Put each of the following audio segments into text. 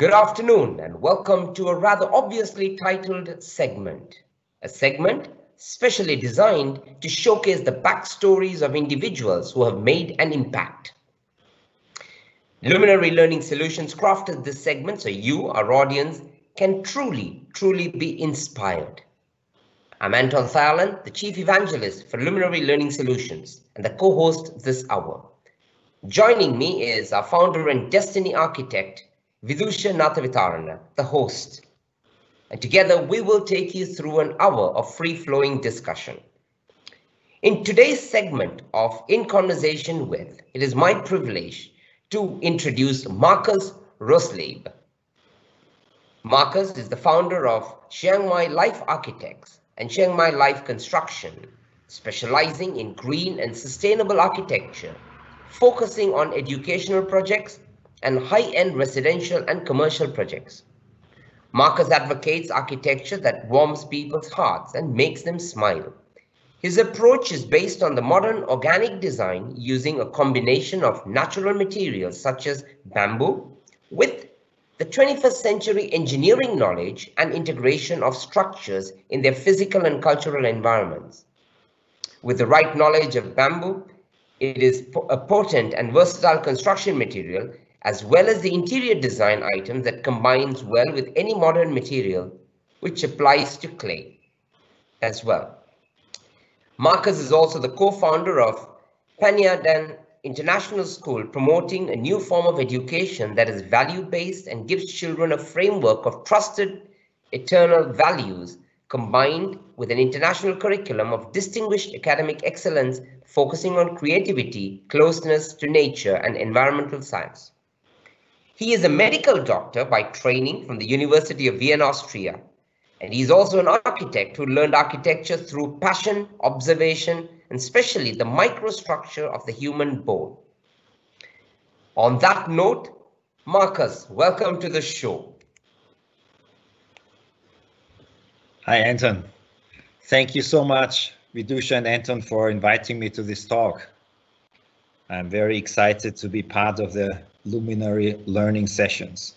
Good afternoon and welcome to a rather obviously titled segment. A segment specially designed to showcase the backstories of individuals who have made an impact. Luminary Learning Solutions crafted this segment so you, our audience, can truly be inspired. I'm Anton, the Chief Evangelist for Luminary Learning Solutions and the co-host this hour. Joining me is our founder and destiny architect, Vidusha and the host. And together we will take you through an hour of free-flowing discussion. In today's segment of In Conversation With, it is my privilege to introduce Markus Roselieb. Markus is the founder of Chiang Mai Life Architects and Chiang Mai Life Construction, specializing in green and sustainable architecture, focusing on educational projects and high-end residential and commercial projects. Markus advocates architecture that warms people's hearts and makes them smile. His approach is based on the modern organic design using a combination of natural materials such as bamboo with the 21st century engineering knowledge and integration of structures in their physical and cultural environments. With the right knowledge of bamboo, it is a potent and versatile construction material as well as the interior design item that combines well with any modern material, which applies to clay as well. Markus is also the co-founder of Panyadan International School, promoting a new form of education that is value-based and gives children a framework of trusted, eternal values combined with an international curriculum of distinguished academic excellence, focusing on creativity, closeness to nature, and environmental science. He is a medical doctor by training from the University of Vienna, Austria, and he is also an architect who learned architecture through passion, observation, and especially the microstructure of the human bone. On that note, Markus, welcome to the show. Hi, Anton. Thank you so much, Vidusha and Anton, for inviting me to this talk. I'm very excited to be part of the Luminary Learning sessions.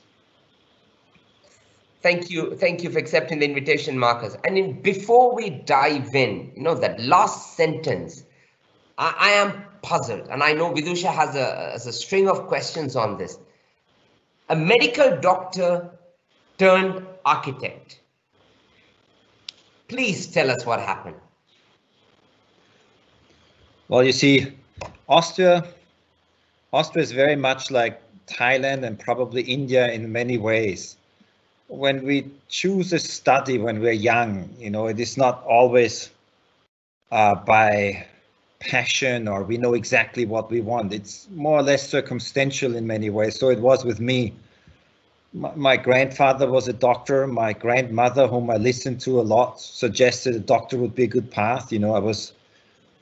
Thank you for accepting the invitation, Markus. And before we dive in, that last sentence, I am puzzled, and I know Vidusha has a string of questions on this. A medical doctor turned architect. Please tell us what happened. Well, you see, Austria is very much like Thailand and probably India in many ways. When we choose a study when we're young, it is not always by passion or we know exactly what we want. It's more or less circumstantial in many ways. So it was with me. My grandfather was a doctor. My grandmother, whom I listened to a lot, suggested a doctor would be a good path. I was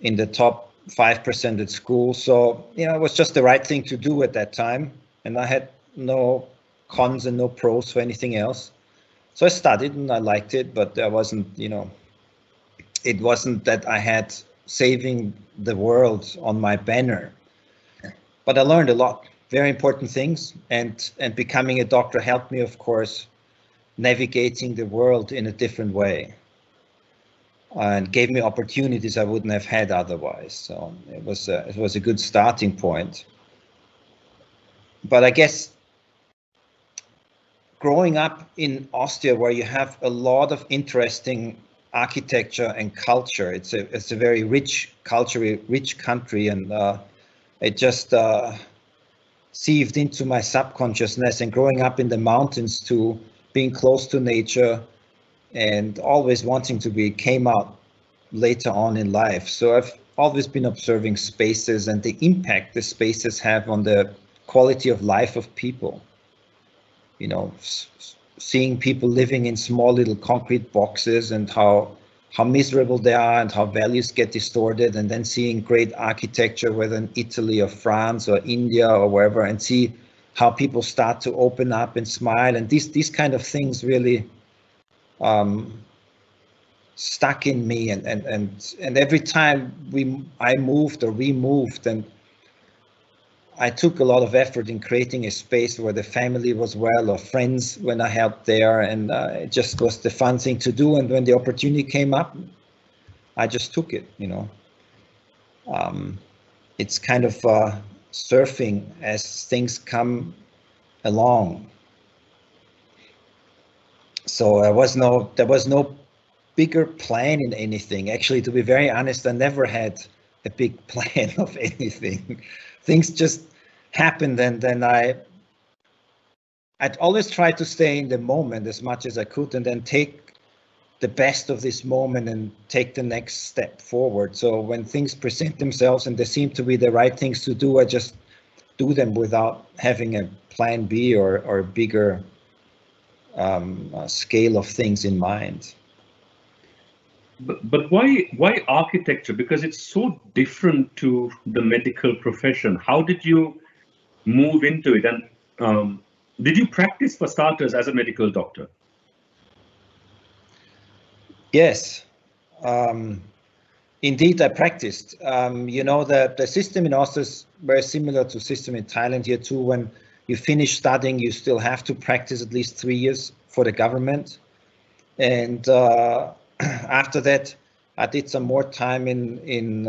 in the top 5% at school. So, it was just the right thing to do at that time. And I had no cons and no pros for anything else. So I studied and I liked it, but I wasn't, it wasn't that I had saving the world on my banner. But I learned a lot, very important things. And becoming a doctor helped me, of course, navigating the world in a different way. And gave me opportunities I wouldn't have had otherwise. So it was a good starting point. But I guess growing up in Austria, where you have a lot of interesting architecture and culture, it's a very rich culturally rich country, and it just sieved into my subconsciousness. And growing up in the mountains too, being close to nature, and always wanting to be came out later on in life. So I've always been observing spaces and the impact the spaces have on the quality of life of people. Seeing people living in small little concrete boxes and how miserable they are and how values get distorted, and then seeing great architecture, whether in Italy or France or India or wherever, and see how people start to open up and smile. And these kind of things really stuck in me, and every time I moved or removed, and I took a lot of effort in creating a space where the family was well, or friends when I helped there, and it just was the fun thing to do. And when the opportunity came up, I just took it, you know. It's kind of surfing as things come along. So there was no bigger plan in anything. Actually, to be very honest, I never had a big plan of anything. Things just happened, and then I'd always try to stay in the moment as much as I could, and then take the best of this moment and take the next step forward. So when things present themselves and they seem to be the right things to do, I just do them without having a plan B or a bigger scale of things in mind. But why architecture? Because it's so different to the medical profession. How did you move into it? And did you practice, for starters, as a medical doctor? Yes, indeed, I practiced. You know, the system in Austria is very similar to system in Thailand here too. When you finish studying, you still have to practice at least 3 years for the government. And after that, I did some more time in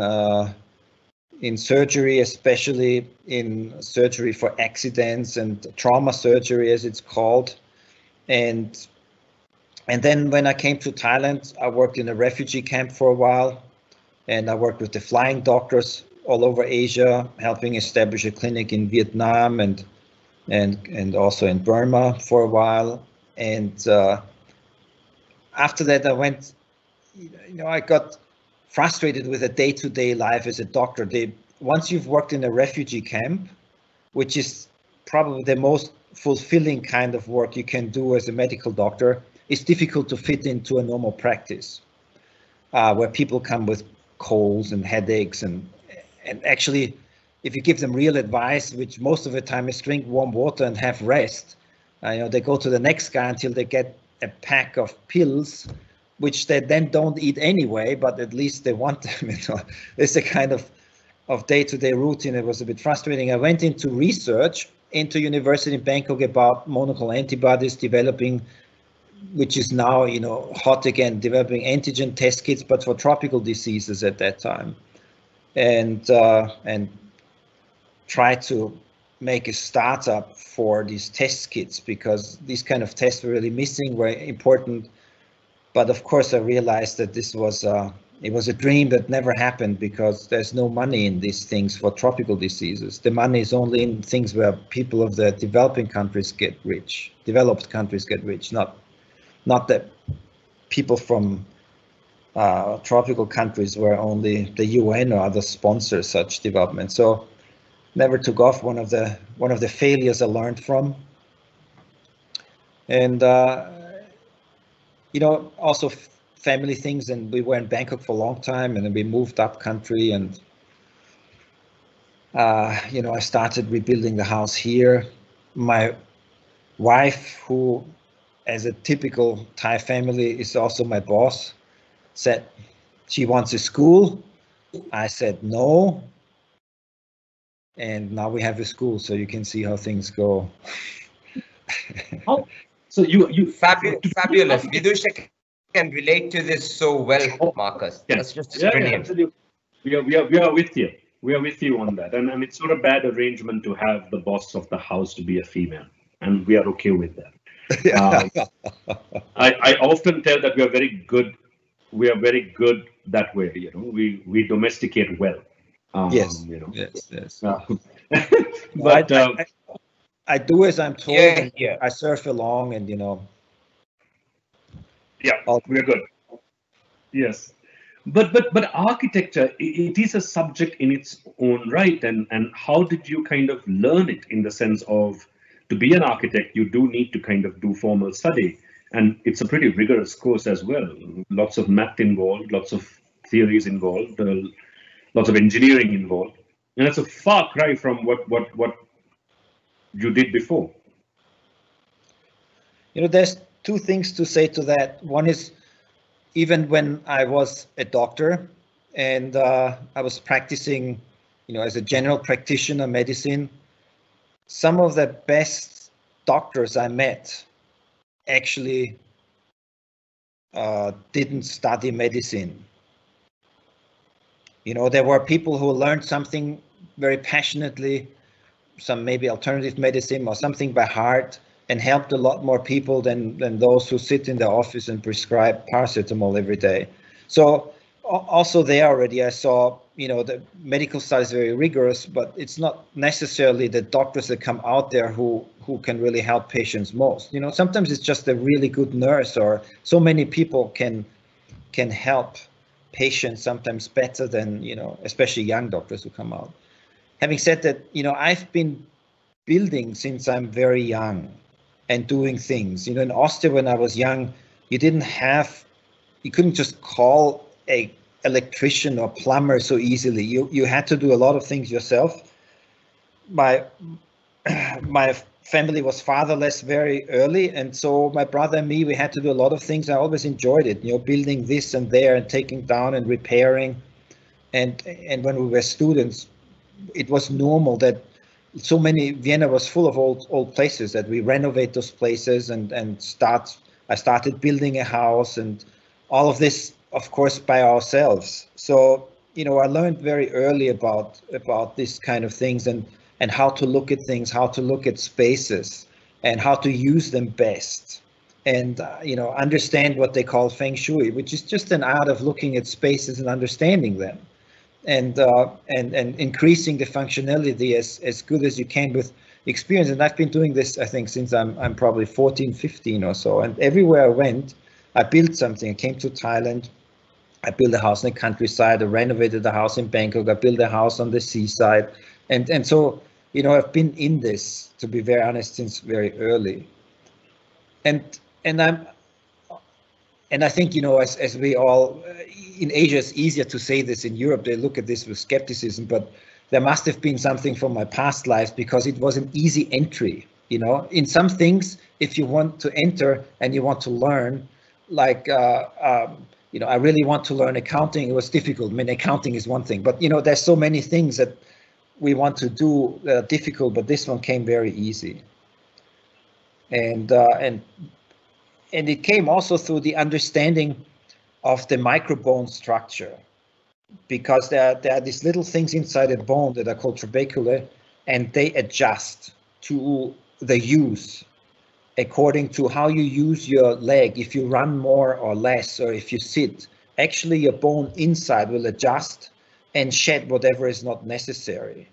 surgery, especially in surgery for accidents and trauma surgery, as it's called. And then when I came to Thailand, I worked in a refugee camp for a while, and I worked with the flying doctors all over Asia, helping establish a clinic in Vietnam and also in Burma for a while. And after that, I went, you know, I got frustrated with the day-to-day life as a doctor. Once you've worked in a refugee camp, which is probably the most fulfilling kind of work you can do as a medical doctor, it's difficult to fit into a normal practice where people come with colds and headaches, and actually, if you give them real advice, which most of the time is drink warm water and have rest, you know, they go to the next guy until they get a pack of pills, which they then don't eat anyway, but at least they want them. You know, it's a kind of day-to-day routine. It was a bit frustrating. I went into research into university in Bangkok about monoclonal antibodies, developing, which is now, you know, hot again, developing antigen test kits, but for tropical diseases at that time, and try to make a startup for these test kits, because these kind of tests were really missing, were important. But of course, I realized that this was it was a dream that never happened, because there's no money in these things for tropical diseases. The money is only in things where people of the developing countries get rich, developed countries get rich, not that people from tropical countries where only the UN or others sponsor such development. So never took off. One of the failures I learned from. And you know, also family things, and we were in Bangkok for a long time, and then we moved up country, and you know, I started rebuilding the house here. My wife, who as a typical Thai family is also my boss, said she wants a school. I said no, and now we have a school, so you can see how things go. Oh, so you fabulous. Vidusha can relate to this so well, Markus. Yeah. That's just Yeah, brilliant. absolutely. We are with you. We are with you on that, and it's not a bad arrangement to have the boss of the house to be a female, and we are okay with that. I often tell that we are very good. We are very good that way. You know, we domesticate well. Yes. You know. Yes. But I do as I'm told. Yeah, and yeah. I surf along, and you know. Yeah, we are good. Yes. But architecture, it is a subject in its own right, and how did you kind of learn it, in the sense of, to be an architect you do need to kind of do formal study, and it's a pretty rigorous course as well, lots of math involved, lots of theories involved, lots of engineering involved, and it's a far cry from what you did before. You know, there's two things to say to that. One is, even when I was a doctor and I was practicing, you know, as a general practitioner medicine, some of the best doctors I met actually didn't study medicine. You know, there were people who learned something very passionately, some maybe alternative medicine or something by heart, and helped a lot more people than those who sit in the office and prescribe paracetamol every day. So also there already I saw, you know, the medical side is very rigorous, but it's not necessarily the doctors that come out there who can really help patients most. You know, sometimes it's just a really good nurse, or so many people can help patients sometimes better than, you know, especially young doctors who come out. Having said that, you know, I've been building since I'm very young and doing things. You know, in Austria when I was young, you couldn't just call a electrician or plumber so easily. You had to do a lot of things yourself. My family was fatherless very early, and so my brother and me, we had to do a lot of things. I always enjoyed it, you know, building this and there and taking down and repairing. And when we were students, it was normal that so many, Vienna was full of old places, that we renovate those places and I started building a house, and all of this, of course, by ourselves. So, you know, I learned very early about this kind of things, and how to look at things, how to look at spaces, and how to use them best. And, you know, understand what they call feng shui, which is just an art of looking at spaces and understanding them. And increasing the functionality as good as you can with experience. And I've been doing this, I think, since I'm probably 14, 15 or so. And everywhere I went, I built something. I came to Thailand, I built a house in the countryside, I renovated a house in Bangkok, I built a house on the seaside. And so, you know, I've been in this, to be very honest, since very early. And I think, you know, as we all, in Asia, it's easier to say this. In Europe, they look at this with skepticism, but there must have been something from my past lives, because it was an easy entry. You know, in some things, if you want to enter and you want to learn, like, you know, I really want to learn accounting. It was difficult. I mean, accounting is one thing, but, you know, there's so many things that we want to do that are difficult, but this one came very easy. And it came also through the understanding of the microbone structure, because there are these little things inside a bone that are called trabeculae, and they adjust to the use according to how you use your leg. If you run more or less, or if you sit, actually your bone inside will adjust and shed whatever is not necessary.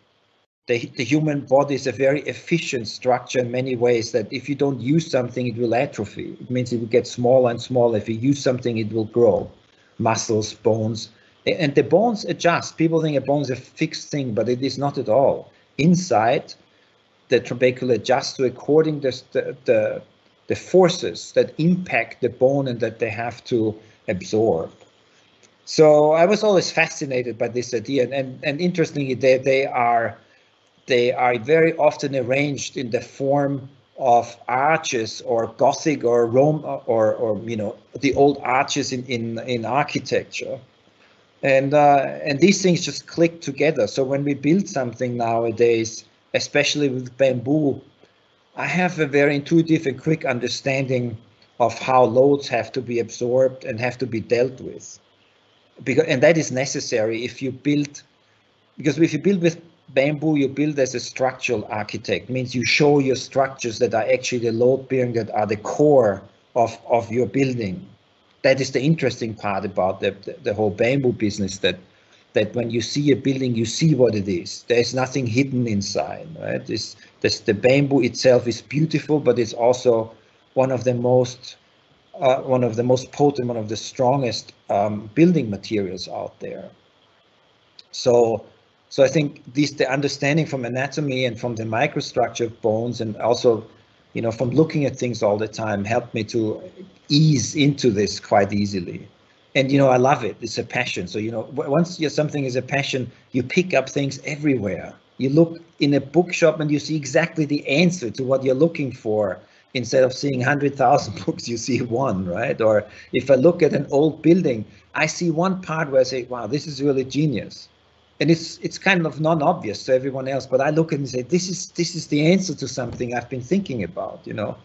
The human body is a very efficient structure in many ways, that if you don't use something, it will atrophy. It means it will get smaller and smaller. If you use something, it will grow. Muscles, bones, and the bones adjust. People think a bone is a fixed thing, but it is not at all. Inside, the trabeculae adjust to according the forces that impact the bone and that they have to absorb. So I was always fascinated by this idea, and interestingly, they are very often arranged in the form of arches, or Gothic, or Rome, or you know, the old arches in architecture, and these things just click together. So when we build something nowadays, especially with bamboo, I have a very intuitive and quick understanding of how loads have to be absorbed and have to be dealt with, and that is necessary if you build, because if you build with bamboo, you build as a structural architect. It means you show your structures that are actually the load bearing, that are the core of your building. That is the interesting part about the whole bamboo business, that when you see a building, you see what it is. There is nothing hidden inside, right? The bamboo itself is beautiful, but it's also one of the most potent, one of the strongest building materials out there. So I think the understanding from anatomy and from the microstructure of bones, and also, you know, from looking at things all the time, helped me to ease into this quite easily. And, you know, I love it. It's a passion. So, you know, once something is a passion, you pick up things everywhere. You look in a bookshop and you see exactly the answer to what you're looking for. Instead of seeing 100,000 books, you see one, right? Or if I look at an old building, I see one part where I say, wow, this is really genius. and it's kind of non-obvious to everyone else, but I look and say, this is the answer to something I've been thinking about, you know.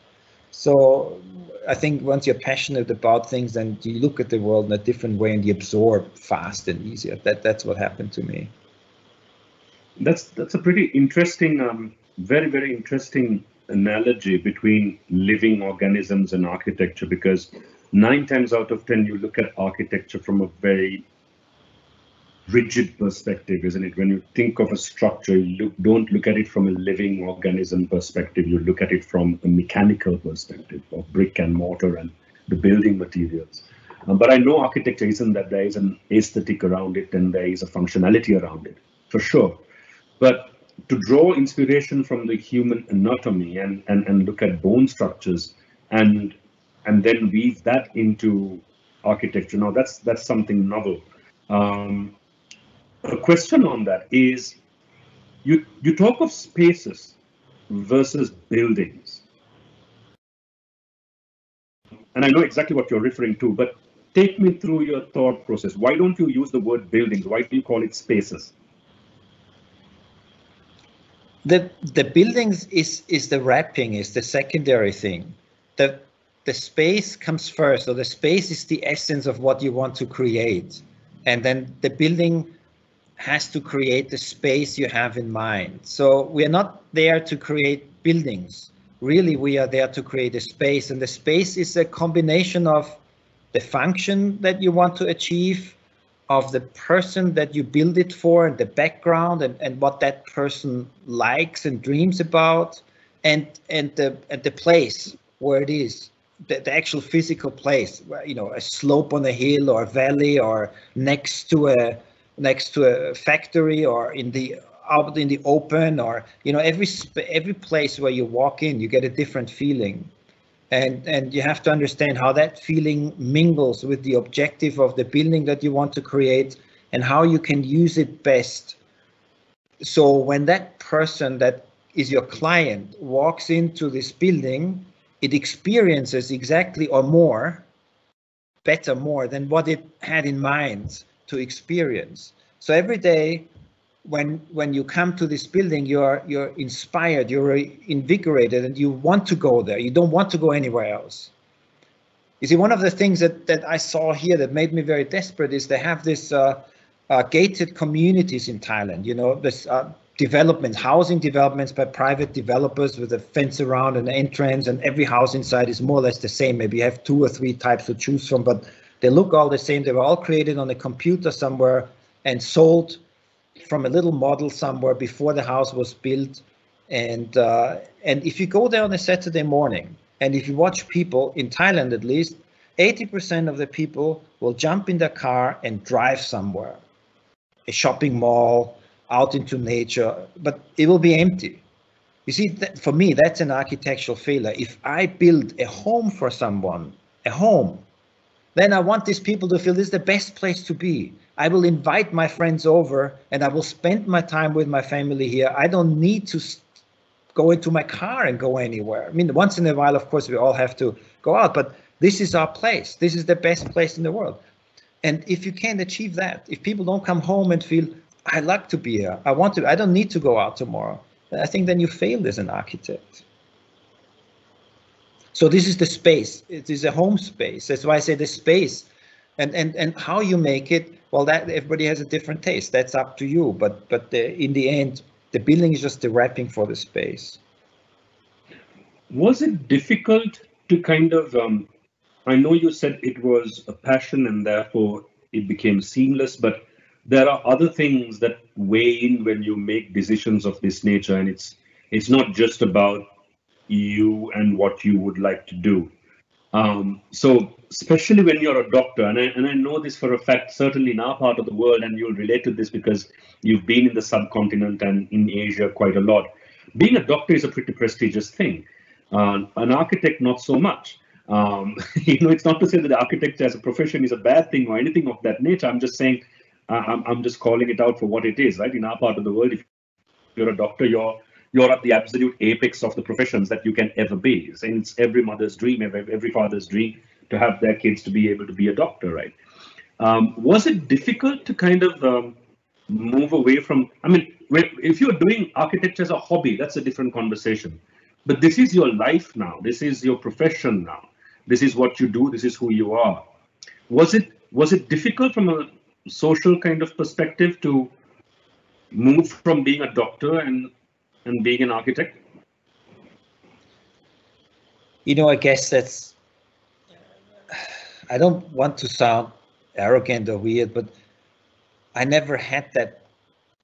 So I think once you're passionate about things, then you look at the world in a different way and you absorb fast and easier. That's what happened to me. That's a pretty interesting, very interesting analogy between living organisms and architecture, because 9 times out of 10 you look at architecture from a very rigid perspective, isn't it? When you think of a structure, you don't look at it from a living organism perspective, you look at it from a mechanical perspective of brick and mortar and the building materials. But I know architecture isn't that. There is an aesthetic around it and there is a functionality around it, for sure. But to draw inspiration from the human anatomy and look at bone structures and then weave that into architecture, now that's something novel. A question on that is, you talk of spaces versus buildings. And I know exactly what you're referring to, but take me through your thought process. Why don't you use the word buildings? Why do you call it spaces? The buildings is the wrapping, is the secondary thing. The space comes first, so the space is the essence of what you want to create. And then the building has to create the space you have in mind. So we are not there to create buildings. Really, we are there to create a space, and the space is a combination of the function that you want to achieve, of the person that you build it for, and the background and what that person likes and dreams about, and the place where it is, the actual physical place, you know, a slope on a hill or a valley, or next to a factory, or out in the open, or, you know, every place where you walk in, you get a different feeling. And you have to understand how that feeling mingles with the objective of the building that you want to create, and how you can use it best. So when that person that is your client walks into this building, it experiences exactly or more than what it had in mind to experience. So every day when you come to this building, you're inspired, you're invigorated, and you want to go there. You don't want to go anywhere else. You see, one of the things that I saw here that made me very desperate is they have this gated communities in Thailand. You know, this housing developments by private developers with a fence around an entrance, and every house inside is more or less the same. Maybe you have 2 or 3 types to choose from, but they look all the same. They were all created on a computer somewhere and sold from a little model somewhere before the house was built. And if you go there on a Saturday morning, and if you watch people in Thailand, at least 80% of the people will jump in their car and drive somewhere, a shopping mall, out into nature, but it will be empty. You see, for me, that's an architectural failure. If I build a home for someone, then I want these people to feel this is the best place to be. I will invite my friends over and I will spend my time with my family here. I don't need to go into my car and go anywhere. I mean, once in a while, of course, we all have to go out, but this is our place. This is the best place in the world. And if you can't achieve that, if people don't come home and feel, I like to be here, I don't need to go out tomorrow, I think then you failed as an architect. So this is the space. It is a home space. That's why I say the space, and how you make it. Well, that everybody has a different taste. That's up to you. But in the end, the building is just the wrapping for the space. Was it difficult to kind of? I know you said it was a passion and therefore it became seamless, but there are other things that weigh in when you make decisions of this nature, and it's not just about you and what you would like to do. So especially when you're a doctor, and I know this for a fact, certainly in our part of the world, and you'll relate to this because you've been in the subcontinent and in Asia quite a lot. Being a doctor is a pretty prestigious thing. An architect, not so much. It's not to say that architecture as a profession is a bad thing or anything of that nature. I'm just saying, I'm just calling it out for what it is, right? In our part of the world, if you're a doctor, you're at the absolute apex of the professions that you can ever be. So it's every mother's dream, every father's dream to have their kids to be able to be a doctor, right? Was it difficult to kind of move away from, I mean, if you're doing architecture as a hobby, that's a different conversation. But this is your life now. This is your profession now. This is what you do. This is who you are. Was it difficult from a social kind of perspective to move from being a doctor and being an architect? I guess I don't want to sound arrogant or weird, but I never had that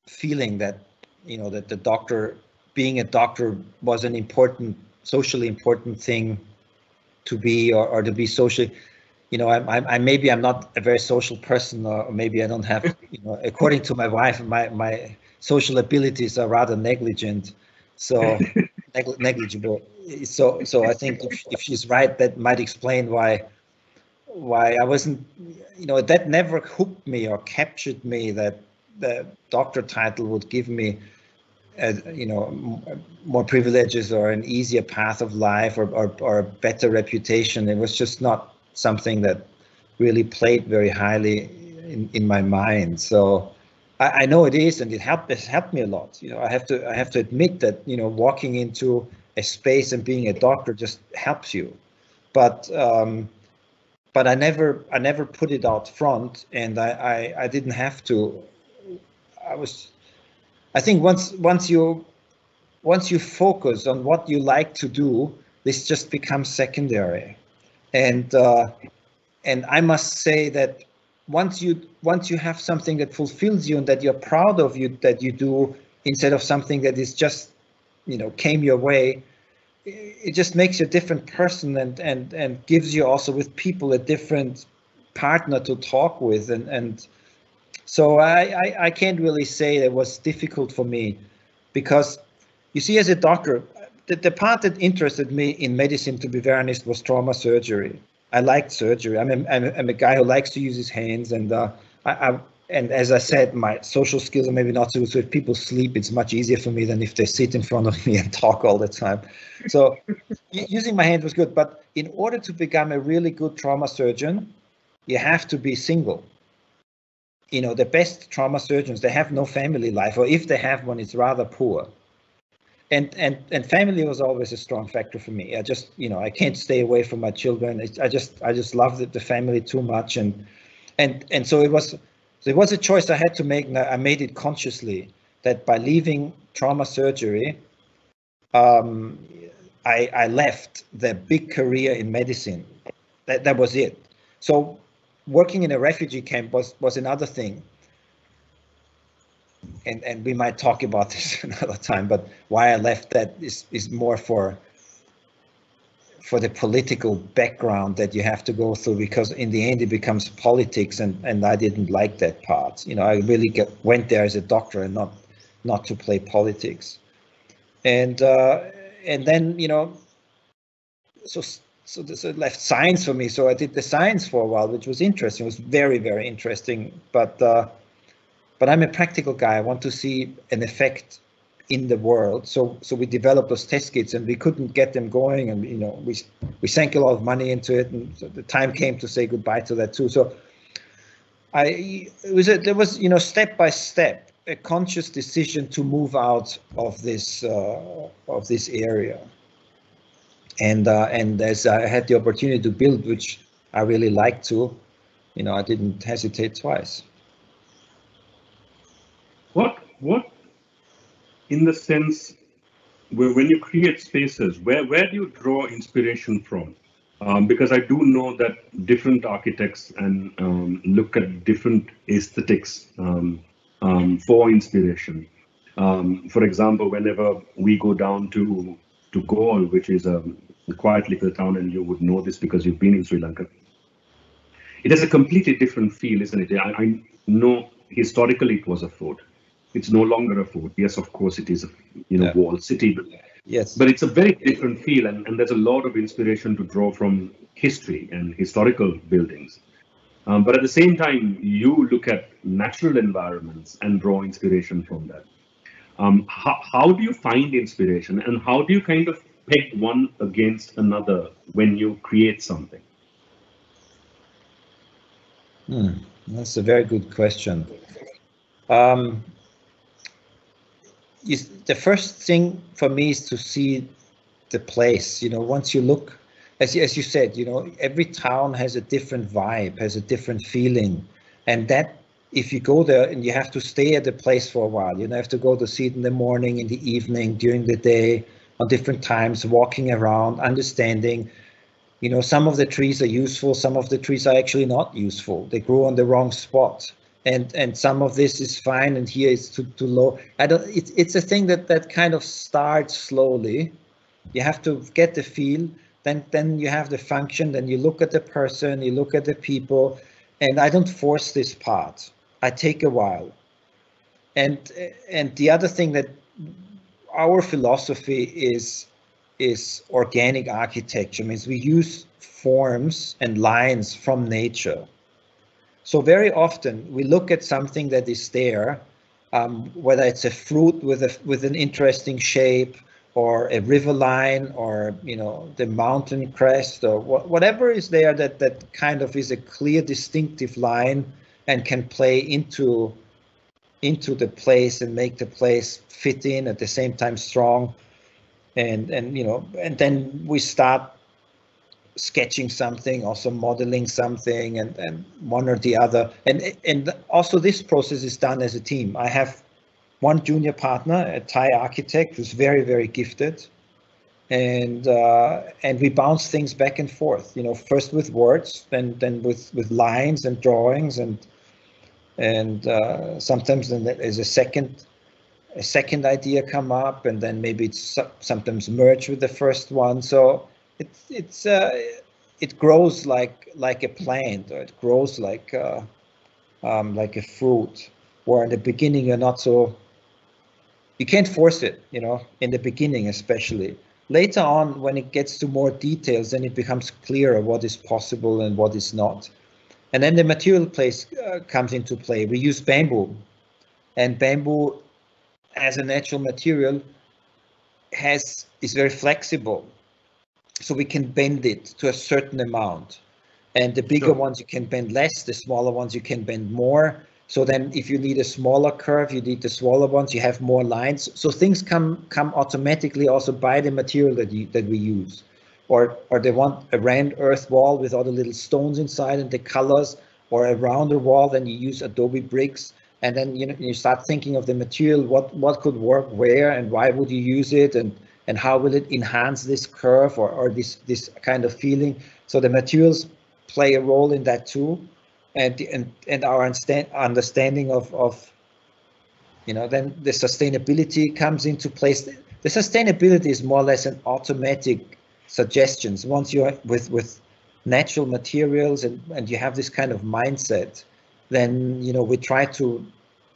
feeling that, that being a doctor was an socially important thing to be, or to be socially, maybe I'm not a very social person, or maybe I don't have, according to my wife, my social abilities are rather negligent, so negligible. So I think if she's right, that might explain why I wasn't, that never hooked me or captured me, that the doctor title would give me, more privileges or an easier path of life, or a better reputation. It was just not something that really played very highly in my mind. So I know it is, and it helped me a lot. I have to admit that, walking into a space and being a doctor just helps you. But I never put it out front, and I didn't have to. I think once you focus on what you like to do, this just becomes secondary. And I must say that once you have something that fulfills you and that you're proud of, that you do, instead of something that is just, came your way, it just makes you a different person, and gives you also with people a different partner to talk with. And so I can't really say it was difficult for me, because you see, as a doctor, the part that interested me in medicine, to be very honest, was trauma surgery. I liked surgery. I'm a guy who likes to use his hands, and and as I said, my social skills are maybe not so good. So if people sleep, it's much easier for me than if they sit in front of me and talk all the time. So using my hands was good. But in order to become a really good trauma surgeon, you have to be single. The best trauma surgeons, they have no family life, or if they have one, it's rather poor. And family was always a strong factor for me. I just, I can't stay away from my children. I just love the family too much, and so it was a choice I had to make. And I made it consciously, that by leaving trauma surgery, I left the big career in medicine. That was it. So working in a refugee camp was another thing. And we might talk about this another time, but why I left that is more for the political background that you have to go through, because in the end it becomes politics, and I didn't like that part. I really went there as a doctor and not to play politics. And then, so this left science for me. So I did the science for a while, which was interesting. It was very, very interesting, but I'm a practical guy. I want to see an effect in the world. So we developed those test kits, and we couldn't get them going, and we sank a lot of money into it, and so the time came to say goodbye to that too. So there was step by step a conscious decision to move out of this area, and as I had the opportunity to build, which I really liked to, I didn't hesitate twice. What in the sense where, when you create spaces, where do you draw inspiration from? Because I do know that different architects and look at different aesthetics for inspiration. For example, whenever we go down to Galle, which is a quiet little town, and you would know this because you've been in Sri Lanka, it has a completely different feel, isn't it? I know historically it was a fort. It's no longer a fort. Yes, of course, it is a walled city, but yes, but it's a very different feel, and there's a lot of inspiration to draw from history and historical buildings. But at the same time, you look at natural environments and draw inspiration from that. How do you find inspiration, and how do you kind of peg one against another when you create something? That's a very good question. The first thing for me is to see the place. Once you look, as you said, every town has a different vibe, has a different feeling, and that if you go there and you have to stay at the place for a while, you have to go to see it in the morning, in the evening, during the day, on different times, walking around, understanding. Some of the trees are useful, some of the trees are actually not useful. They grow on the wrong spot. And some of this is fine, and here it's too low. It's a thing that kind of starts slowly. You have to get the feel, then you have the function, then you look at the person, you look at the people, and I don't force this part. I take a while. And the other thing that our philosophy is organic architecture, means we use forms and lines from nature. So very often we look at something that is there, whether it's a fruit with an interesting shape, or a river line, or the mountain crest, or whatever is there that kind of is a clear, distinctive line and can play into the place and make the place fit in, at the same time strong. And then we start sketching something, also modeling something, and one or the other. And also this process is done as a team. I have one junior partner, a Thai architect, who's very, very gifted. And we bounce things back and forth, first with words, then with lines and drawings, and sometimes then there's a second idea come up, and then maybe it's sometimes merge with the first one. So it grows like a plant, or it grows like a fruit, where in the beginning you can't force it, in the beginning especially. Later on, when it gets to more details, then it becomes clearer what is possible and what is not. And then the material comes into play. We use bamboo, and bamboo as a natural material is very flexible, so we can bend it to a certain amount, and the bigger ones you can bend less, the smaller ones you can bend more. So then if you need a smaller curve, you need the smaller ones, you have more lines. So things come automatically also by the material that we use. Or they want a round earth wall with all the little stones inside and the colors, or a rounder wall, then you use adobe bricks. And then you start thinking of the material, what could work where, and why would you use it, and how will it enhance this curve or this kind of feeling. So the materials play a role in that too, and our understanding of then the sustainability comes into place. The sustainability is more or less an automatic suggestions. Once you're with natural materials and you have this kind of mindset, then we try to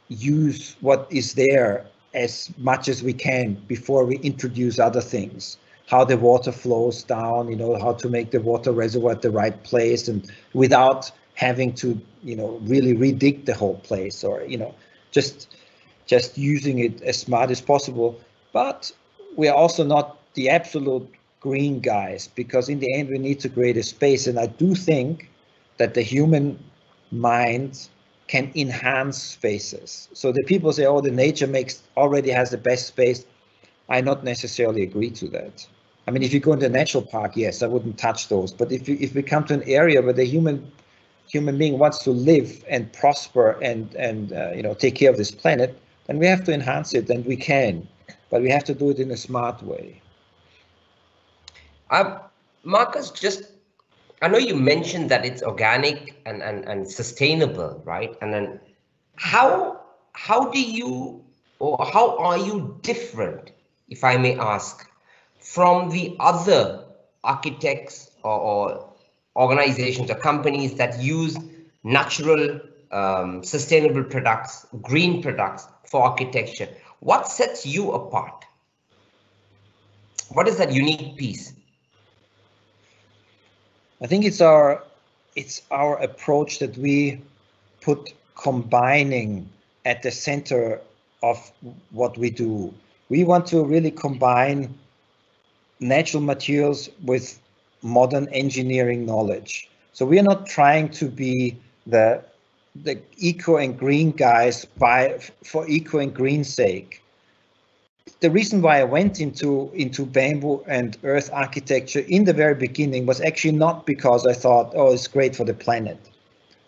use what is there as much as we can before we introduce other things. How the water flows down, how to make the water reservoir at the right place, and without having to really redig the whole place, or just using it as smart as possible. But we are also not the absolute green guys, because in the end we need to create a space, and I do think that the human mind can enhance spaces. So the people say, oh, the nature already has the best space. I not necessarily agree to that. I mean, if you go into a natural park, yes, I wouldn't touch those. But if we come to an area where the human being wants to live and prosper and take care of this planet, then we have to enhance it, and we can, but we have to do it in a smart way. Markus, I know you mentioned that it's organic and sustainable, right? And then how do you, or how are you different, if I may ask, from the other architects or organizations or companies that use natural, sustainable products, green products for architecture? What sets you apart? What is that unique piece? I think it's our approach that we put combining at the center of what we do. We want to really combine natural materials with modern engineering knowledge. So we are not trying to be the the eco and green guys for eco and green sake. The reason why I went into bamboo and earth architecture in the very beginning was actually not because I thought, oh, it's great for the planet.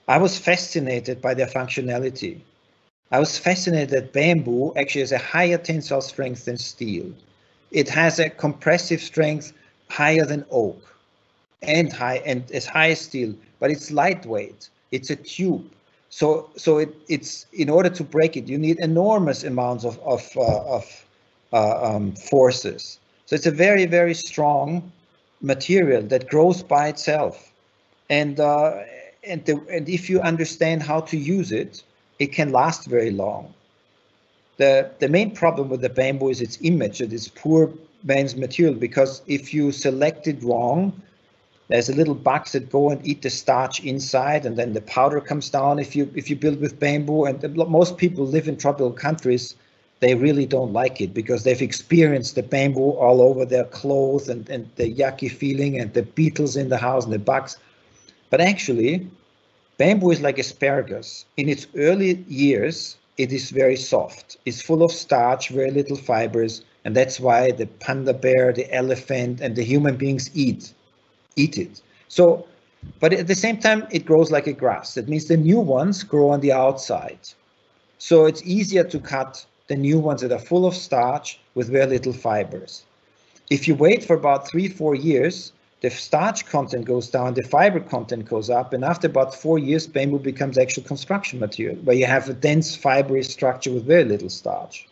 I was fascinated by their functionality. I was fascinated that bamboo actually has a higher tensile strength than steel. It has a compressive strength higher than oak and as high as steel, but it's lightweight. It's a tube. So it's in order to break it, you need enormous amounts of forces. So it's a very, very strong material that grows by itself. And if you understand how to use it, it can last very long. The main problem with the bamboo is its image. It is poor man's material, because if you select it wrong, there's a little bugs that go and eat the starch inside, and then the powder comes down if you build with bamboo. And most people live in tropical countries. They really don't like it because they've experienced the bamboo all over their clothes and the yucky feeling and the beetles in the house and the bugs. But actually, bamboo is like asparagus. In its early years, it is very soft. It's full of starch, very little fibers, and that's why the panda bear, the elephant, and the human beings eat it. So, but at the same time, it grows like a grass. That means the new ones grow on the outside. So it's easier to cut the new ones that are full of starch with very little fibers. If you wait for about 3-4 years, the starch content goes down, the fiber content goes up, and after about 4 years, bamboo becomes actual construction material, where you have a dense fibrous structure with very little starch.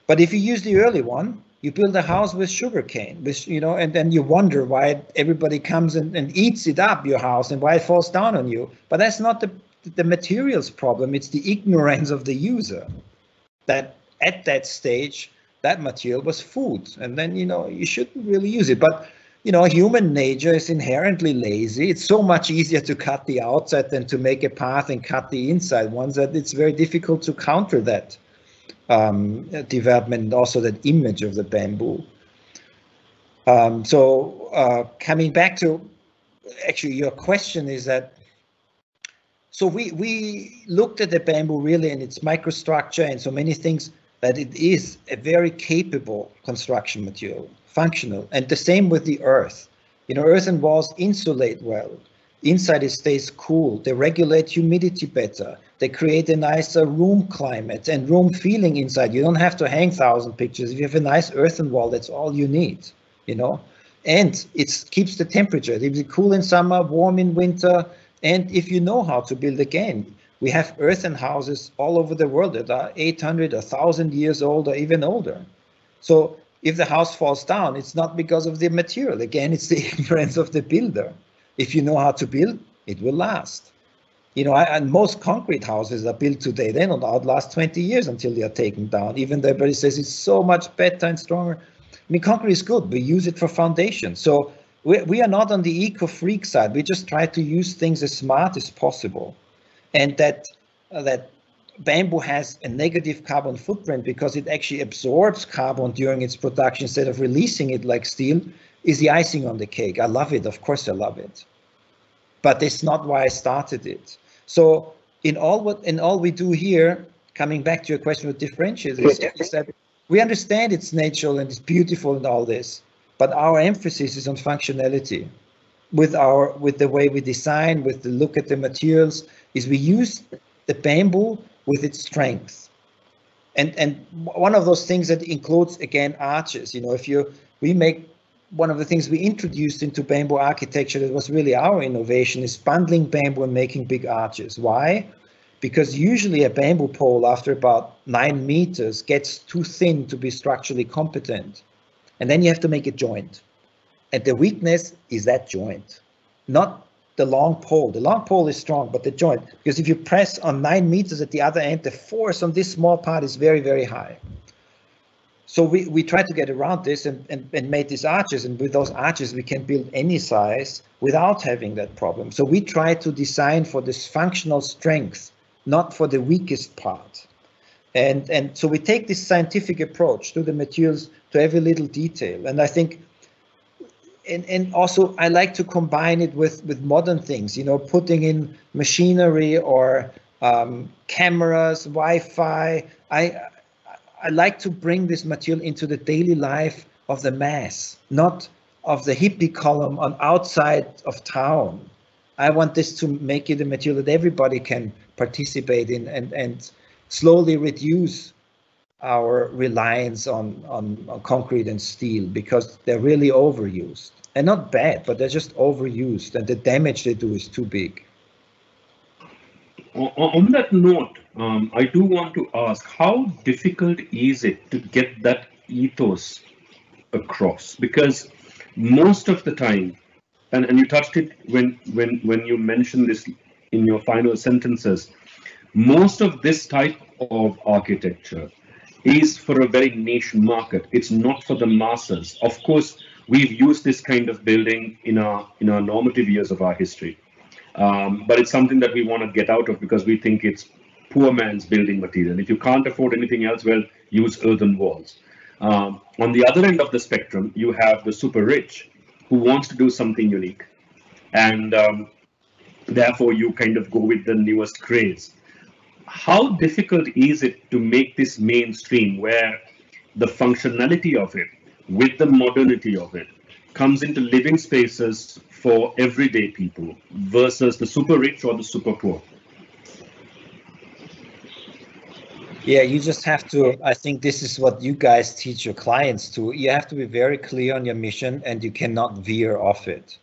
But if you use the early one, you build a house with sugarcane, and then you wonder why everybody comes and eats it up, your house, and why it falls down on you. But that's not the materials problem, it's the ignorance of the user. That at that stage, that material was food, and then you shouldn't really use it. But human nature is inherently lazy. It's so much easier to cut the outside than to make a path and cut the inside ones, that it's very difficult to counter that development and also that image of the bamboo. Coming back to actually your question is that, so we looked at the bamboo really in its microstructure and so many things, that it is a very capable construction material, functional. And the same with the earth. Earthen walls insulate well. Inside it stays cool. They regulate humidity better. They create a nicer room climate and room feeling inside. You don't have to hang 1,000 pictures. If you have a nice earthen wall, that's all you need, And it keeps the temperature. It will be cool in summer, warm in winter. And if you know how to build again, we have earthen houses all over the world that are 800, 1,000 years old or even older. So if the house falls down, it's not because of the material. Again, it's the ignorance of the builder. If you know how to build, it will last. And most concrete houses are built today, they don't outlast 20 years until they are taken down. Even though everybody says it's so much better and stronger. Concrete is good. We use it for foundation. So we are not on the eco-freak side. We just try to use things as smart as possible. And that bamboo has a negative carbon footprint because it actually absorbs carbon during its production instead of releasing it like steel is the icing on the cake. I love it. Of course I love it. But it's not why I started it. So in all we do here, coming back to your question with differentiators, is that we understand it's natural and it's beautiful and all this, but our emphasis is on functionality. With the way we design, with the look at the materials, is we use the bamboo with its strength. And one of those things that includes, again, arches. One of the things we introduced into bamboo architecture that was really our innovation is bundling bamboo and making big arches. Why? Because usually a bamboo pole after about 9 meters gets too thin to be structurally competent. And then you have to make a joint. And the weakness is that joint, not the long pole. The long pole is strong, but the joint, because if you press on 9 meters at the other end, the force on this small part is very, very high. So we try to get around this and made these arches, and with those arches we can build any size without having that problem. So we try to design for this functional strength, not for the weakest part. And so we take this scientific approach to the materials, to every little detail. And I think and also I like to combine it with modern things, putting in machinery or cameras, Wi-Fi. I like to bring this material into the daily life of the mass, not of the hippie column on outside of town. I want this to make it a material that everybody can participate in and slowly reduce our reliance on concrete and steel, because they're really overused. And not bad, but they're just overused, and the damage they do is too big. On that note, I do want to ask, how difficult is it to get that ethos across? Because most of the time, and you touched it when you mentioned this in your final sentences, most of this type of architecture is for a very niche market. It's not for the masses. Of course, we've used this kind of building in our normative years of our history, but it's something that we want to get out of because we think it's poor man's building material. If you can't afford anything else, well, use earthen walls. On the other end of the spectrum, you have the super rich who wants to do something unique, and therefore you kind of go with the newest craze. How difficult is it to make this mainstream, where the functionality of it with the modernity of it comes into living spaces for everyday people versus the super rich or the super poor? Yeah, you just have to, I think this is what you guys teach your clients to. You have to be very clear on your mission, and you cannot veer off it.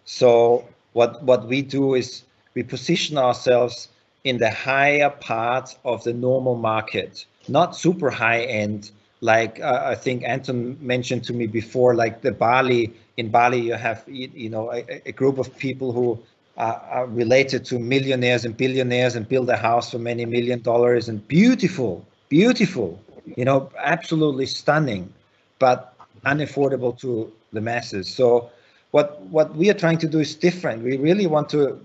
So what we do is we position ourselves in the higher part of the normal market, not super high end, like I think Anton mentioned to me before, like in Bali you have a group of people who are related to millionaires and billionaires and build a house for many $1 million, and beautiful, absolutely stunning, but unaffordable to the masses. So what we are trying to do is different. We really want to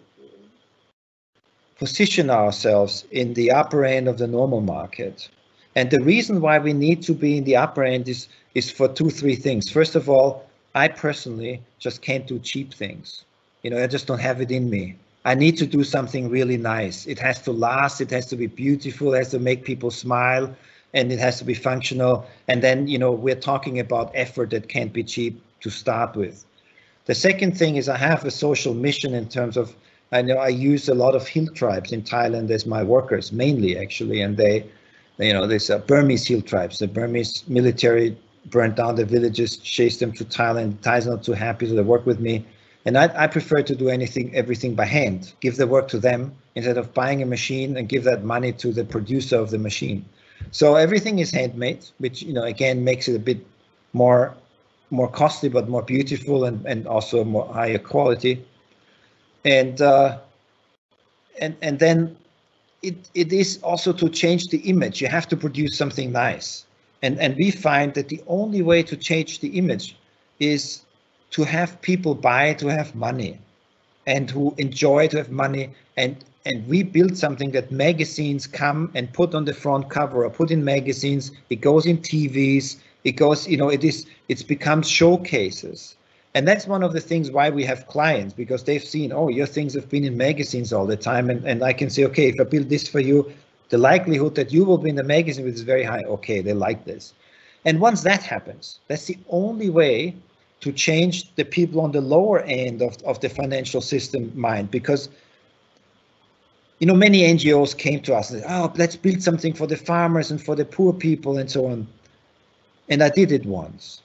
position ourselves in the upper end of the normal market. And the reason why we need to be in the upper end is for 2-3 things. First of all, I personally just can't do cheap things. I just don't have it in me. I need to do something really nice. It has to last, it has to be beautiful, it has to make people smile, and it has to be functional. And then, we're talking about effort that can't be cheap to start with. The second thing is I have a social mission in terms of, I know I use a lot of hill tribes in Thailand as my workers, mainly actually, and there's Burmese hill tribes. The Burmese military burned down the villages, chased them to Thailand. Thai's not too happy, so they work with me. And I prefer to do everything by hand, give the work to them instead of buying a machine and give that money to the producer of the machine. So everything is handmade, which again makes it a bit more costly but more beautiful and also more higher quality. And then it is also to change the image. You have to produce something nice, and we find that the only way to change the image is to have people buy, to have money, and who enjoy to have money. And we build something that magazines come and put on the front cover or put in magazines. It goes in TVs. It goes, it's become showcases. And that's one of the things why we have clients, because they've seen, oh, your things have been in magazines all the time. And I can say, okay, if I build this for you, the likelihood that you will be in the magazine is very high. Okay, they like this. And once that happens, that's the only way to change the people on the lower end of the financial system mind. Because, many NGOs came to us and said, oh, let's build something for the farmers and for the poor people and so on. And I did it once.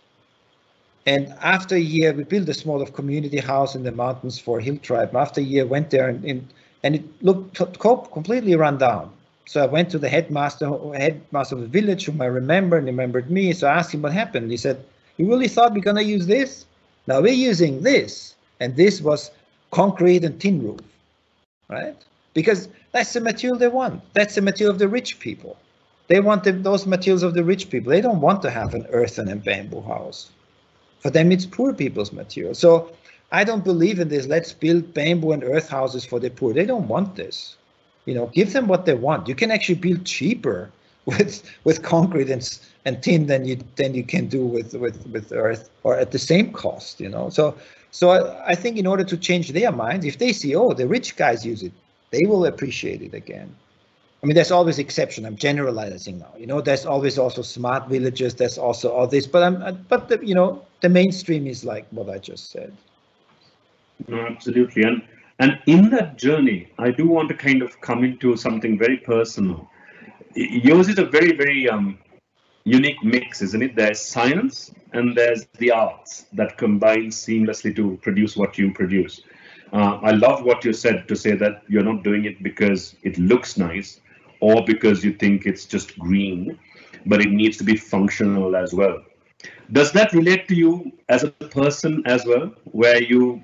And after a year, we built a small community house in the mountains for a hill tribe. After a year, went there and it looked completely run down. So I went to the headmaster of the village, whom I remember, and he remembered me. So I asked him what happened. He said, you really thought we're going to use this? Now we're using this. And this was concrete and tin roof, right? Because that's the material they want. That's the material of the rich people. They want those materials of the rich people. They don't want to have an earthen and bamboo house. For them, it's poor people's material. So I don't believe in this. Let's build bamboo and earth houses for the poor. They don't want this. Give them what they want. You can actually build cheaper with concrete and tin than you can do with earth, or at the same cost, you know. So I think in order to change their minds, if they see, oh, the rich guys use it, they will appreciate it again. I mean, there's always exception. I'm generalizing now. You know, there's always also smart villages. There's also all this, but you know, the mainstream is like what I just said. No, absolutely. And in that journey, I do want to kind of come into something very personal. Yours is a very, very unique mix, isn't it? There's science and there's the arts that combine seamlessly to produce what you produce. I love what you said, to say that you're not doing it because it looks nice or because you think it's just green, but it needs to be functional as well. Does that relate to you as a person as well, where you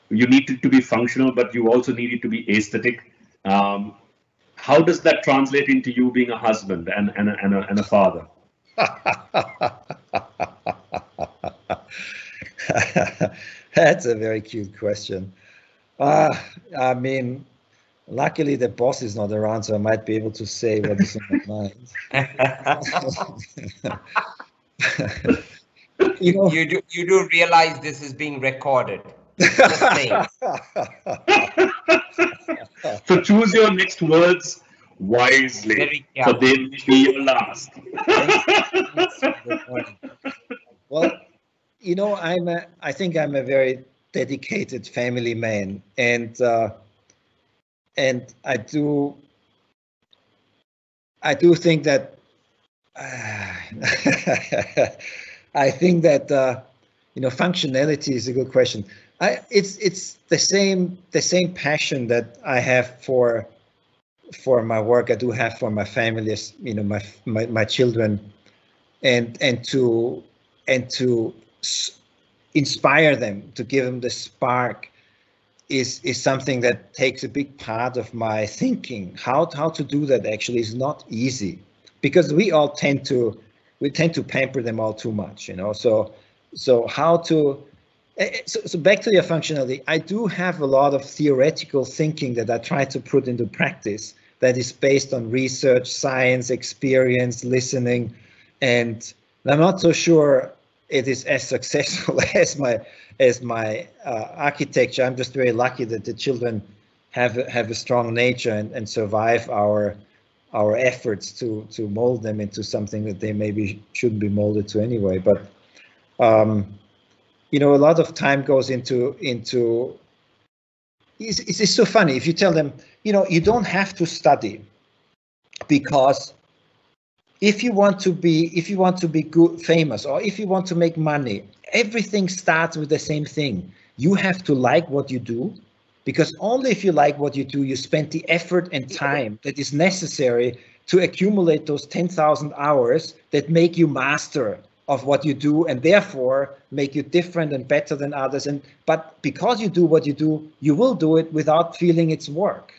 need it to be functional, but you also need it to be aesthetic? How does that translate into you being a husband and a father? That's a very cute question. I mean, luckily the boss is not around, so I might be able to say what is on my mind. You know, you do realize this is being recorded. So choose your next words wisely, for they may be your last. Well, you know, I think I'm a very dedicated family man, and I do think that I think that you know, functionality is a good question. It's the same passion that I have for my work. I do have for my family, you know, my children, and to inspire them, to give them the spark, is something that takes a big part of my thinking. How to do that actually is not easy, because we all tend to pamper them all too much, you know. So how to so back to your functionality, I do have a lot of theoretical thinking that I try to put into practice, that is based on research, science, experience, listening, and I'm not so sure it is as successful as my architecture. I'm just very lucky that the children have a strong nature and survive our efforts to mold them into something that they maybe shouldn't be molded to anyway. But you know, a lot of time goes into it's so funny if you tell them, you know, you don't have to study, because if you want to be good, famous, or if you want to make money, everything starts with the same thing. You have to like what you do, because only if you like what you do, you spend the effort and time that is necessary to accumulate those 10,000 hours that make you master of what you do, and therefore make you different and better than others. But because you do what you do, you will do it without feeling it's work.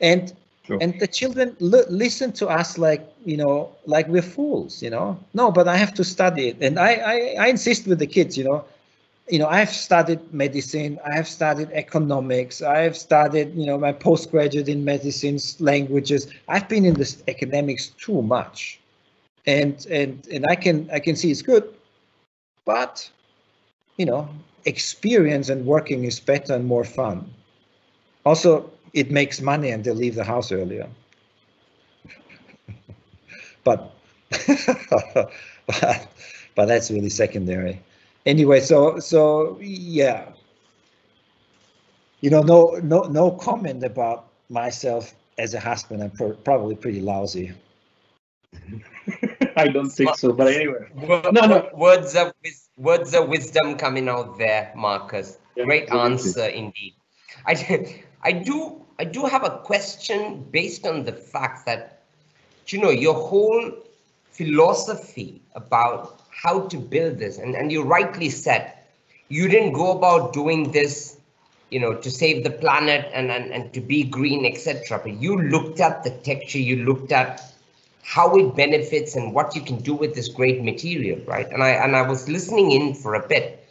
And sure. And the children listen to us like, you know, like we're fools, you know. No, but I have to study it, and I insist with the kids, you know, I've studied medicine, I have studied economics, I have studied, you know, my postgraduate in medicine, languages. I've been in this academics too much. And I can see it's good, but you know, experience and working is better and more fun. Also, it makes money and they leave the house earlier. but that's really secondary. Anyway, so yeah, you know, no comment about myself as a husband. I'm probably pretty lousy. I don't think so, but anyway. Words of wisdom coming out there, Markus. Yeah, great answer indeed. I do have a question based on the fact that, you know, your whole philosophy about how to build this, and you rightly said, you didn't go about doing this, you know, to save the planet and to be green, etc. But you looked at the texture, you looked at how it benefits and what you can do with this great material, right? And I was listening in for a bit,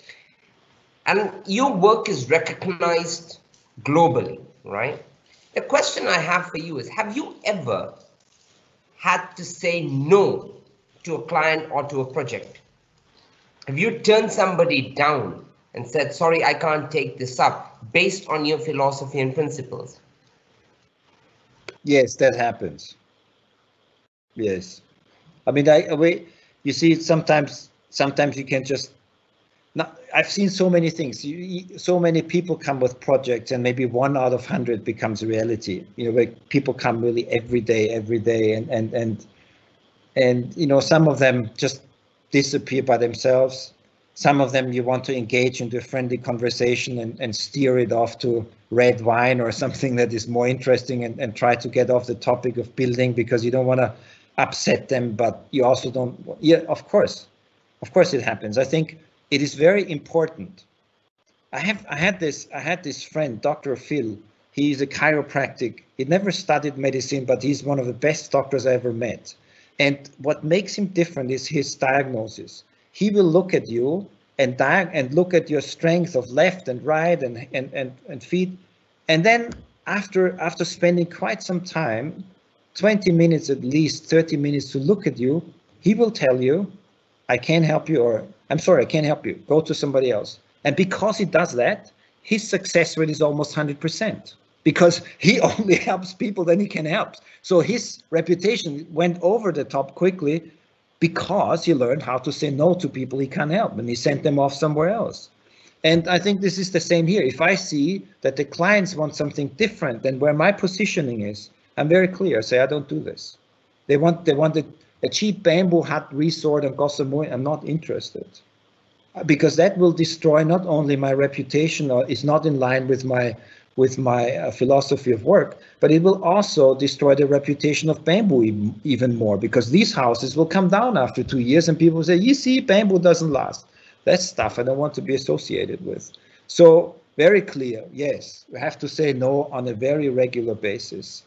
and your work is recognized globally, right? The question I have for you is, have you ever had to say no to a client or to a project? Have you turned somebody down and said, sorry, I can't take this up, based on your philosophy and principles? Yes, that happens. Yes. I mean, you see, sometimes you can just, I've seen so many things. So many people come with projects, and maybe 1 out of 100 becomes reality. Where people come really every day, and some of them just disappear by themselves. Some of them you want to engage into a friendly conversation and steer it off to red wine or something that is more interesting, and try to get off the topic of building, because you don't want to upset them, but you also don't. Yeah, of course it happens. I think it is very important. I had this friend, Dr. Phil. He's a chiropractic. He never studied medicine, but he's one of the best doctors I ever met. And what makes him different is his diagnosis. He will look at you and look at your strength of left and right and feet. And then after spending quite some time, 20 minutes at least, 30 minutes to look at you, he will tell you, I can't help you, or I'm sorry, I can't help you. Go to somebody else. And because he does that, his success rate is almost 100%, because he only helps people that he can help. So his reputation went over the top quickly, because he learned how to say no to people he can't help, and he sent them off somewhere else. And I think this is the same here. If I see that the clients want something different than where my positioning is, I'm very clear. I say, I don't do this. They want a cheap bamboo hut resort on Koh Samui. I'm not interested, because that will destroy not only my reputation, or is not in line with my philosophy of work, but it will also destroy the reputation of bamboo even more, because these houses will come down after 2 years and people will say, you see, bamboo doesn't last. That's stuff I don't want to be associated with. So very clear, yes, we have to say no on a very regular basis.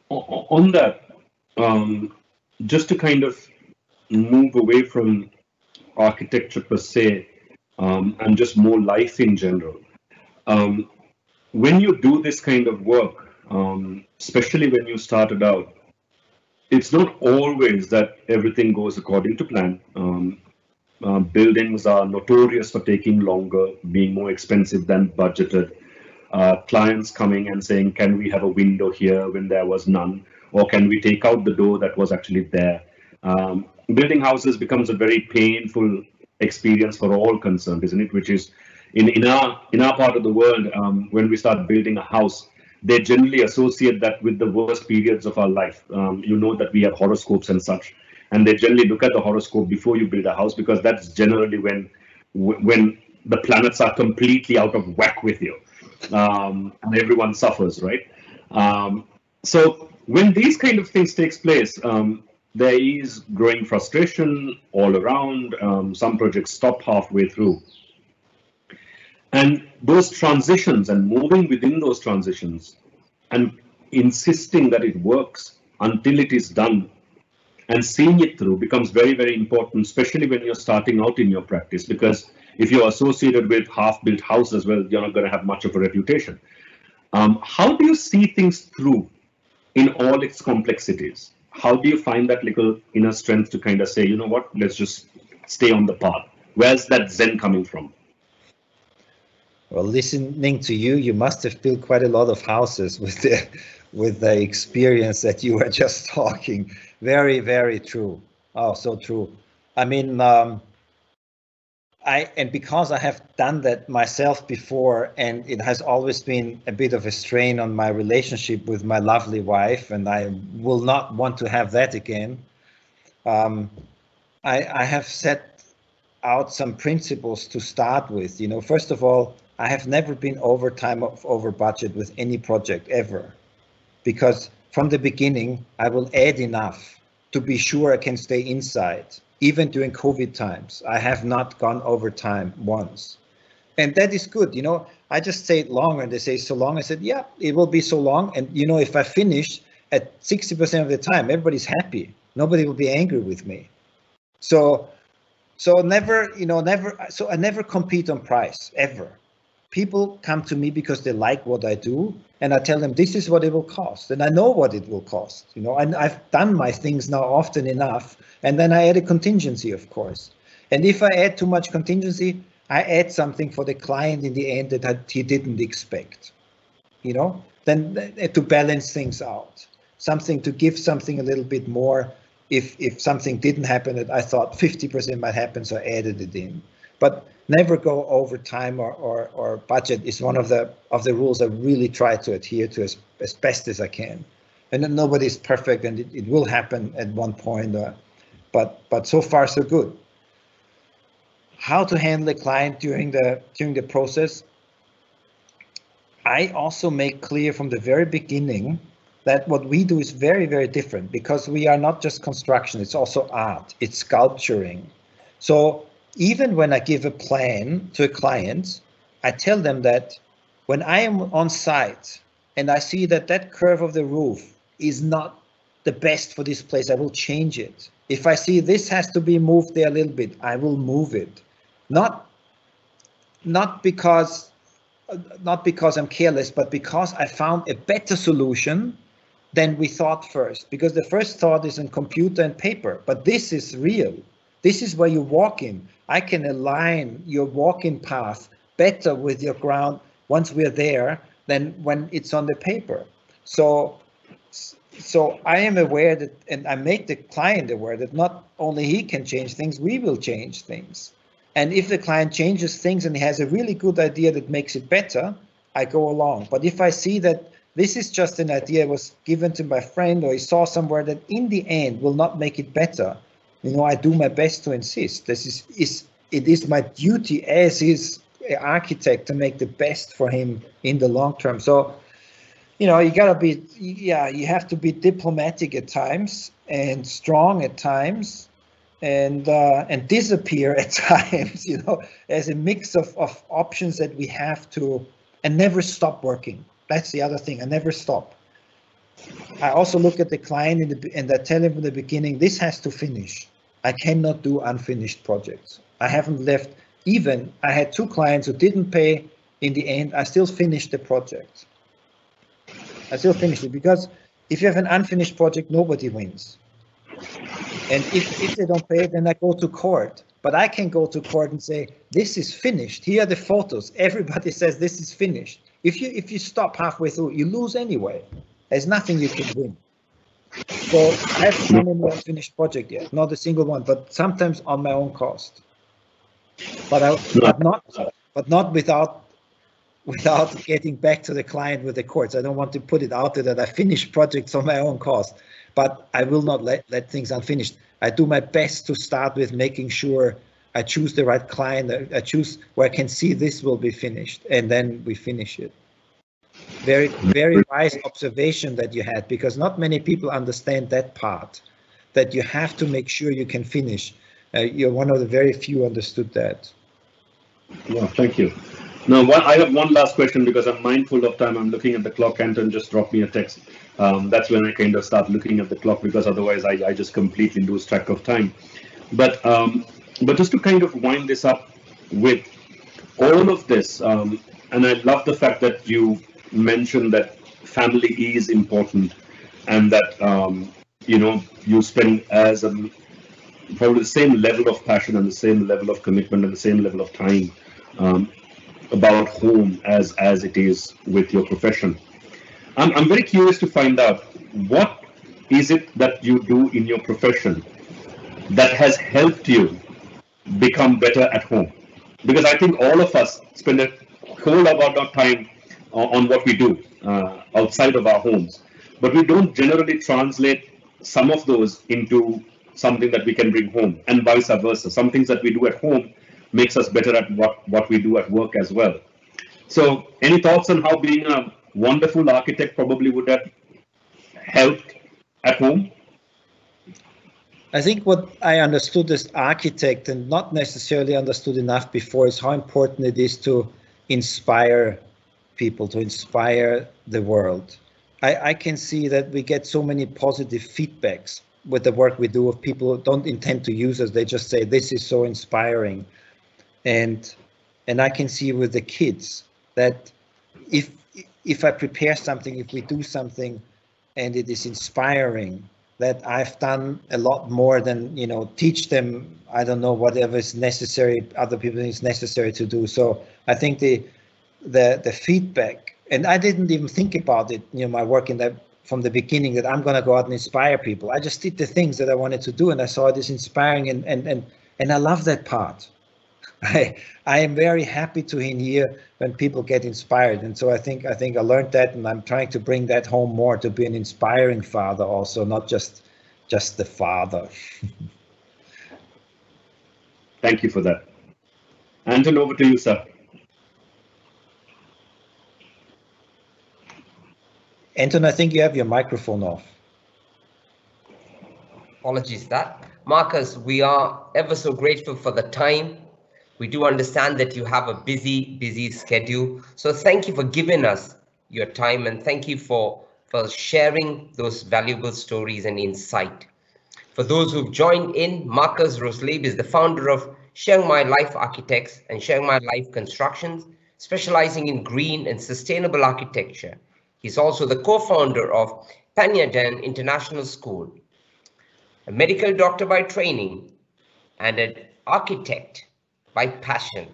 On that, just to kind of move away from architecture per se, and just more life in general. When you do this kind of work, especially when you started out, it's not always that everything goes according to plan. Buildings are notorious for taking longer, being more expensive than budgeted. Clients coming and saying, can we have a window here when there was none? Or can we take out the door that was actually there? Building houses becomes a very painful experience for all concerned, isn't it? Which is in our part of the world, when we start building a house, they generally associate that with the worst periods of our life. That we have horoscopes and such, and they generally look at the horoscope before you build a house, because that's generally when the planets are completely out of whack with you, and everyone suffers, right? So when these kind of things takes place, there is growing frustration all around. Some projects stop halfway through. And those transitions, and moving within those transitions and insisting that it works until it is done and seeing it through becomes very, very important, especially when you're starting out in your practice, because if you're associated with half-built houses, well, you're not going to have much of a reputation. How do you see things through in all its complexities? How do you find that little inner strength to kind of say, you know what, let's just stay on the path? Where's that Zen coming from? Well, listening to you, you must have built quite a lot of houses with the experience that you were just talking. Very, very true. Oh, so true. I mean, because I have done that myself before, and it has always been a bit of a strain on my relationship with my lovely wife, and I will not want to have that again. I have set out some principles to start with. First of all, I have never been over time or over budget with any project ever, because from the beginning, I will add enough to be sure I can stay inside. Even during COVID times, I have not gone over time once. And that is good. I just say it long, and they say so long. I said, yeah, it will be so long. And if I finish at 60% of the time, everybody's happy. Nobody will be angry with me. So never, so I never compete on price ever. people come to me because they like what I do, and I tell them this is what it will cost, and I know what it will cost, you know, and I've done my things now often enough, and then I add a contingency, of course. And if I add too much contingency, I add something for the client in the end that he didn't expect, you know, then to balance things out, something to give something a little bit more. If something didn't happen that I thought 50% might happen, so I added it in. But never go over time or budget is one of the rules I really try to adhere to as best as I can. And then nobody's perfect, and it will happen at one point, but so far so good. How to handle a client during the process. I also make clear from the very beginning that what we do is very, very different, because we are not just construction, it's also art, it's sculpturing. So even when I give a plan to a client, I tell them that when I am on site and I see that that curve of the roof is not the best for this place, I will change it. If I see this has to be moved there a little bit, I will move it. Not because I'm careless, but because I found a better solution than we thought first. Because the first thought is in computer and paper, but this is real. This is where you walk in. I can align your walking path better with your ground once we're there than when it's on the paper. So I am aware that, and I make the client aware that not only he can change things, we will change things. And if the client changes things and he has a really good idea that makes it better, I go along. But if I see that this is just an idea that was given to my friend, or he saw somewhere that in the end will not make it better, you know, I do my best to insist. It is my duty as his architect to make the best for him in the long term. So, you know, you have to be diplomatic at times and strong at times, and disappear at times, you know, as a mix of options that we have to, and never stop working. That's the other thing. I never stop. I also look at the client and I tell him from the beginning, this has to finish. I cannot do unfinished projects. I haven't left. Even I had 2 clients who didn't pay. In the end, I still finished the project. I still finished it, because if you have an unfinished project, nobody wins. And if they don't pay, then I go to court. But I can go to court and say, this is finished. Here are the photos. Everybody says this is finished. If you stop halfway through, you lose anyway. There's nothing you can win. So I haven't done any unfinished project yet, not a single one, but sometimes on my own cost. But not without getting back to the client with the courts. I don't want to put it out there that I finish projects on my own cost, but I will not let things unfinished. I do my best to start with making sure I choose the right client. I choose where I can see this will be finished, and then we finish it. Very, very wise observation that you had, because not many people understand that part, that you have to make sure you can finish. You're one of the very few understood that. Yeah, thank you. Now, I have one last question, because I'm mindful of time. I'm looking at the clock. Anton just dropped me a text. That's when I kind of start looking at the clock, because otherwise I just completely lose track of time. But just to kind of wind this up with all of this, and I love the fact that you mentioned that family is important, and that you spend as probably the same level of passion and the same level of commitment and the same level of time about home as it is with your profession. I'm very curious to find out, what is it that you do in your profession that has helped you become better at home? Because I think all of us spend a whole lot of time on what we do outside of our homes, but we don't generally translate some of those into something that we can bring home, and vice versa. Some things that we do at home makes us better at what we do at work as well. So any thoughts on how being a wonderful architect probably would have helped at home? I think what I understood as architect, and not necessarily understood enough before, is how important it is to inspire people, to inspire the world. I can see that we get so many positive feedbacks with the work we do of people who don't intend to use us. They just say, this is so inspiring. And I can see with the kids that if I prepare something, if we do something and it is inspiring, that I've done a lot more than, you know, teach them, I don't know, whatever is necessary, other people think it's necessary to do. So I think the feedback, and I didn't even think about it, you know, my work in that from the beginning, that I'm going to go out and inspire people. I just did the things that I wanted to do, and I saw it as inspiring, and I love that part. I am very happy to hear when people get inspired, and so I think I learned that, and I'm trying to bring that home more, to be an inspiring father also, not just the father. Thank you for that. Anton, over to you, sir. Anton, I think you have your microphone off. Apologies for that. Markus, we are ever so grateful for the time. We do understand that you have a busy schedule. So thank you for giving us your time, and thank you for sharing those valuable stories and insight. For those who've joined in, Markus Roselieb is the founder of Chiang Mai Life Architects and Chiang Mai Life Constructions, specializing in green and sustainable architecture. He's also the co-founder of Panyadan International School, a medical doctor by training and an architect by passion.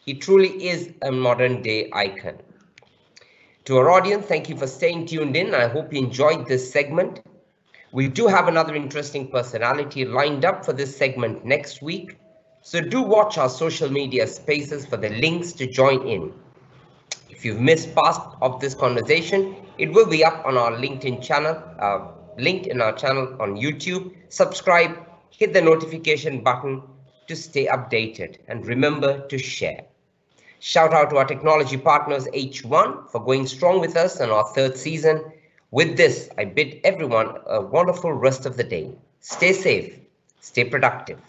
He truly is a modern day icon. To our audience, thank you for staying tuned in. I hope you enjoyed this segment. We do have another interesting personality lined up for this segment next week, so do watch our social media spaces for the links to join in. If you've missed part of this conversation, it will be up on our LinkedIn channel, linked in our channel on YouTube. Subscribe, hit the notification button to stay updated, and remember to share. Shout out to our technology partners H1 for going strong with us in our 3rd season. With this, I bid everyone a wonderful rest of the day. Stay safe, stay productive.